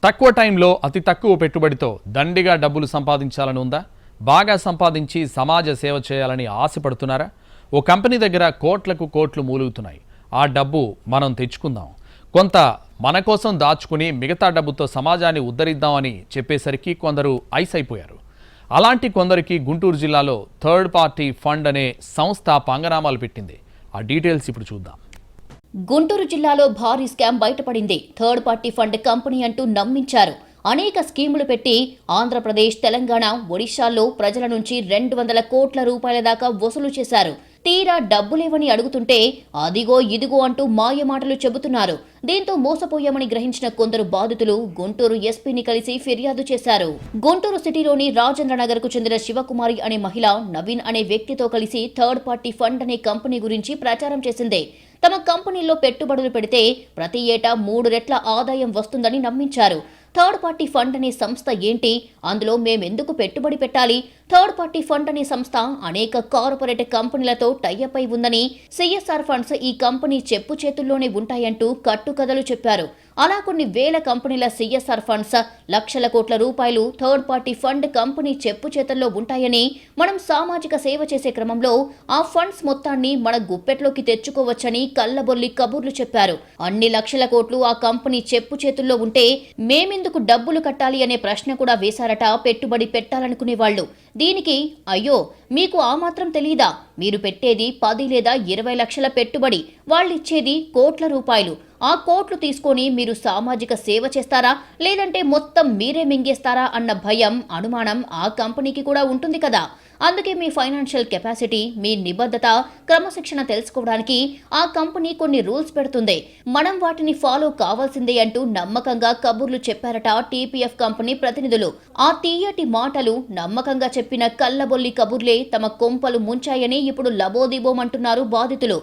తక్కువ టైంలో అతి తక్కువ పెట్టుబడితో దండిగా డబ్బులు సంపాదించాలని ఉందా? బాగా సంపాదించి సమాజ సేవ చేయాలని ఆశపడుతున్నారా? ఓ కంపెనీ దగ్గర కోట్లకు కోట్లు మూలుగుతున్నాయి. ఆ డబ్బు మనం తెచ్చుకుందాం, కొంత మన కోసం దాచుకుని మిగతా డబ్బుతో సమాజాన్ని ఉద్ధరిద్దామని చెప్పేసరికి కొందరు ఐస్ అయిపోయారు. అలాంటి కొందరికి గుంటూరు జిల్లాలో థర్డ్ పార్టీ ఫండ్ అనే సంస్థ పంగనామాలు పెట్టింది. ఆ డీటెయిల్స్ ఇప్పుడు చూద్దాం. గుంటూరు జిల్లాలో భారీ స్కామ్ బయటపడింది. థర్డ్ పార్టీ ఫండ్ కంపెనీ అంటూ నమ్మించారు. అనేక స్కీములు పెట్టి ఆంధ్రప్రదేశ్, తెలంగాణ, ఒడిశాల్లో ప్రజల నుంచి 200 కోట్ల రూపాయల దాకా వసూలు చేశారు. తీరా డబ్బులేవని అడుగుతుంటే అదిగో ఇదిగో అంటూ మాయమాటలు చెబుతున్నారు. దీంతో మోసపోయామని గ్రహించిన కొందరు బాధితులు గుంటూరు ఎస్పీని కలిసి ఫిర్యాదు చేశారు. గుంటూరు సిటీలోని రాజేంద్రనగర్ కు చెందిన శివకుమారి అనే మహిళ నవీన్ అనే వ్యక్తితో కలిసి థర్డ్ పార్టీ ఫండ్ అనే కంపెనీ గురించి ప్రచారం చేసింది. తమ కంపెనీలో పెట్టుబడులు పెడితే ప్రతి ఏటా 3 రెట్ల ఆదాయం వస్తుందని నమ్మించారు. థర్డ్ పార్టీ ఫండ్ అనే సంస్థ ఏంటి, అందులో మేమెందుకు పెట్టుబడి పెట్టాలి? థర్డ్ పార్టీ ఫండ్ అనే సంస్థ అనేక కార్పొరేట్ కంపెనీలతో టైఅప్ అయి ఉందని, సిఎస్ఆర్ ఫండ్స్ ఈ కంపెనీ చెప్పు చేతుల్లోనే ఉంటాయంటూ కట్టుకథలు చెప్పారు. అలా కొన్ని వేల కంపెనీల సిఎస్ఆర్ ఫండ్స్, లక్షల కోట్ల రూపాయలు థర్డ్ పార్టీ ఫండ్ కంపెనీ చెప్పు చేతుల్లో ఉంటాయని, మనం సామాజిక సేవ చేసే క్రమంలో ఆ ఫండ్స్ మొత్తాన్ని మన గుప్పెట్లోకి తెచ్చుకోవచ్చని కల్లబొల్లి కబుర్లు చెప్పారు. అన్ని లక్షల కోట్లు ఆ కంపెనీ చెప్పు చేతుల్లో ఉంటే మేమెందుకు డబ్బులు కట్టాలి అనే ప్రశ్న కూడా వేశారట పెట్టుబడి పెట్టాలనుకునే వాళ్ళు. దీనికి అయ్యో మీకు ఆ మాత్రం తెలీదా, మీరు పెట్టేది 10 లేదా 20 లక్షల పెట్టుబడి, వాళ్ళిచ్చేది కోట్ల రూపాయలు. ఆ కోట్లు తీసుకొని మీరు సామాజిక సేవ చేస్తారా, లేదంటే మొత్తం మీరే మింగేస్తారా అన్న భయం, అనుమానం ఆ కంపెనీకి కూడా ఉంటుంది కదా. అందుకే మీ ఫైనాన్షియల్ కెపాసిటీ, మీ నిబద్ధత, క్రమశిక్షణ తెలుసుకోవడానికి ఆ కంపెనీ కొన్ని రూల్స్ పెడుతుంది. మనం వాటిని ఫాలో కావాల్సిందే అంటూ నమ్మకంగా కబుర్లు చెప్పారట టీపీఎఫ్ కంపెనీ ప్రతినిధులు. ఆ తీయటి మాటలు, నమ్మకంగా చెప్పిన కల్లబొల్లి కబుర్లే తమ కొంపలు ముంచాయని ఇప్పుడు లబోదిబోమంటున్నారు బాధితులు.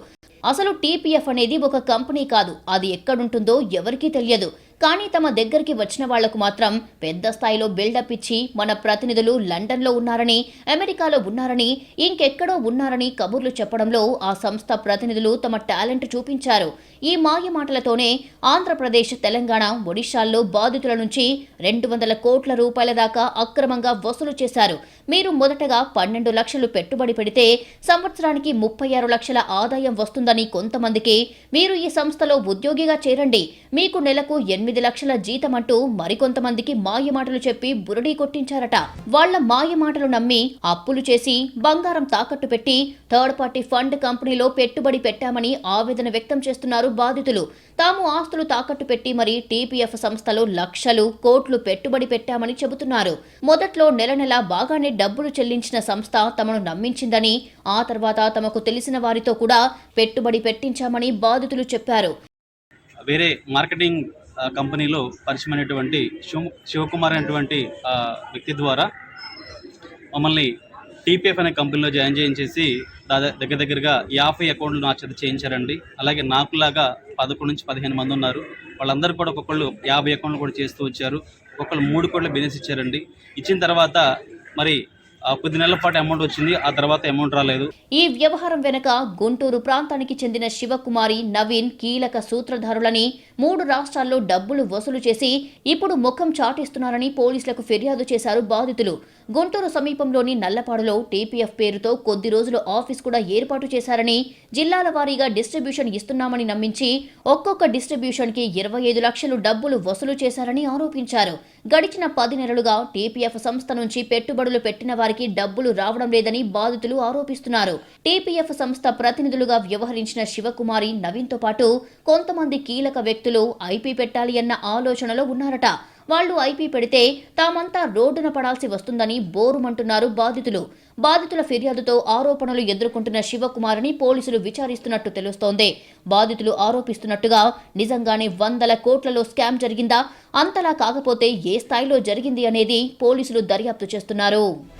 అసలు టీపీఎఫ్ అనేది ఒక కంపెనీ కాదు, అది ఎక్కడుంటుందో ఎవరికీ తెలియదు. కానీ తమ దగ్గరికి వచ్చిన వాళ్లకు మాత్రం పెద్ద స్థాయిలో బిల్డప్ ఇచ్చి మన ప్రతినిధులు లండన్లో ఉన్నారని, అమెరికాలో ఉన్నారని, ఇంకెక్కడో ఉన్నారని కబుర్లు చెప్పడంలో ఆ సంస్థ ప్రతినిధులు తమ టాలెంట్ చూపించారు. ఈ మాయ మాటలతోనే ఆంధ్రప్రదేశ్, తెలంగాణ, ఒడిశాల్లో బాధితుల నుంచి 200 కోట్ల రూపాయల దాకా అక్రమంగా వసూలు చేశారు. మీరు మొదటగా 12 లక్షలు పెట్టుబడి పెడితే సంవత్సరానికి 36 లక్షల ఆదాయం వస్తుందని కొంతమందికి, మీరు ఈ సంస్థలో ఉద్యోగిగా చేరండి, మీకు నెలకు 8 లక్షల జీతం అంటూ మరికొంతమందికి మాయమాటలు చెప్పి బురడీ కొట్టించారట. వాళ్ల మాయమాటలు నమ్మి అప్పులు చేసి బంగారం తాకట్టు పెట్టి థర్డ్ పార్టీ ఫండ్ కంపెనీలో పెట్టుబడి పెట్టామని ఆవేదన వ్యక్తం చేస్తున్నారు బాధితులు. తాము ఆస్తులు తాకట్టు పెట్టి మరి టీపీఎఫ్ సంస్థలో లక్షలు, కోట్లు పెట్టుబడి పెట్టామని చెబుతున్నారు. మొదట్లో నెల నెల బాగానే డబ్బులు చెల్లించిన సంస్థ తమను నమ్మించిందని, ఆ తర్వాత తమకు తెలిసిన వారితో కూడా పెట్టుబడి పెట్టించామని బాధితులు చెప్పారు. వేరే మార్కెటింగ్ కంపెనీలో పరిచయమైనటువంటి శివకుమార్ అనేటువంటి వ్యక్తి ద్వారా మమ్మల్ని టీపీఎఫ్ అనే కంపెనీలో జాయిన్ చేయించేసి దగ్గరగా 50 అకౌంట్లు నా చేత చేయించారండి. అలాగే నాకులాగా 11 నుంచి 15 మంది ఉన్నారు. వాళ్ళందరూ కూడా ఒక్కొక్కళ్ళు 50 అకౌంట్లు కూడా చేస్తూ వచ్చారు. ఒక్కొక్కళ్ళు 3 కోట్ల బిజినెస్ ఇచ్చారండి. ఇచ్చిన తర్వాత మరి కొద్ది నెలల పాటు అమౌంట్ వచ్చింది, ఆ తర్వాత అమౌంట్ రాలేదు. ఈ వ్యవహారం వెనక గుంటూరు ప్రాంతానికి చెందిన శివకుమారి, నవీన్ కీలక సూత్రధారులని, 3 రాష్ట్రాల్లో డబ్బులు వసూలు చేసి ఇప్పుడు ముఖం చాటేస్తున్నారని పోలీసులకు ఫిర్యాదు చేశారు బాధితులు. గుంటూరు సమీపంలోని నల్లపాడులో టీపీఎఫ్ పేరుతో కొద్ది రోజులు ఆఫీస్ కూడా ఏర్పాటు చేశారని, జిల్లాల వారీగా డిస్ట్రిబ్యూషన్ ఇస్తున్నామని నమ్మించి ఒక్కొక్క డిస్ట్రిబ్యూషన్ కి 25 లక్షలు డబ్బులు వసూలు చేశారని ఆరోపించారు. గడిచిన 10 నెలలుగా టీపీఎఫ్ సంస్థ నుంచి పెట్టుబడులు పెట్టిన వారికి డబ్బులు రావడం లేదని బాధితులు ఆరోపిస్తున్నారు. టీపీఎఫ్ సంస్థ ప్రతినిధులుగా వ్యవహరించిన శివకుమారి, నవీన్తో పాటు కొంతమంది కీలక వ్యక్తులు ఐపీ పెట్టాలి అన్న ఆలోచనలో ఉన్నారట. వాళ్లు ఐపీ పెడితే తామంతా రోడ్డున పడాల్సి వస్తుందని బోరుమంటున్నారు బాధితులు. బాధితుల ఫిర్యాదుతో ఆరోపణలు ఎదుర్కొంటున్న శివకుమార్ని పోలీసులు విచారిస్తున్నట్టు తెలుస్తోంది. బాధితులు ఆరోపిస్తున్నట్టుగా నిజంగానే 100 కోట్లలో స్కామ్ జరిగిందా, అంతలా కాకపోతే ఏ స్థాయిలో జరిగింది అనేది పోలీసులు దర్యాప్తు చేస్తున్నారు.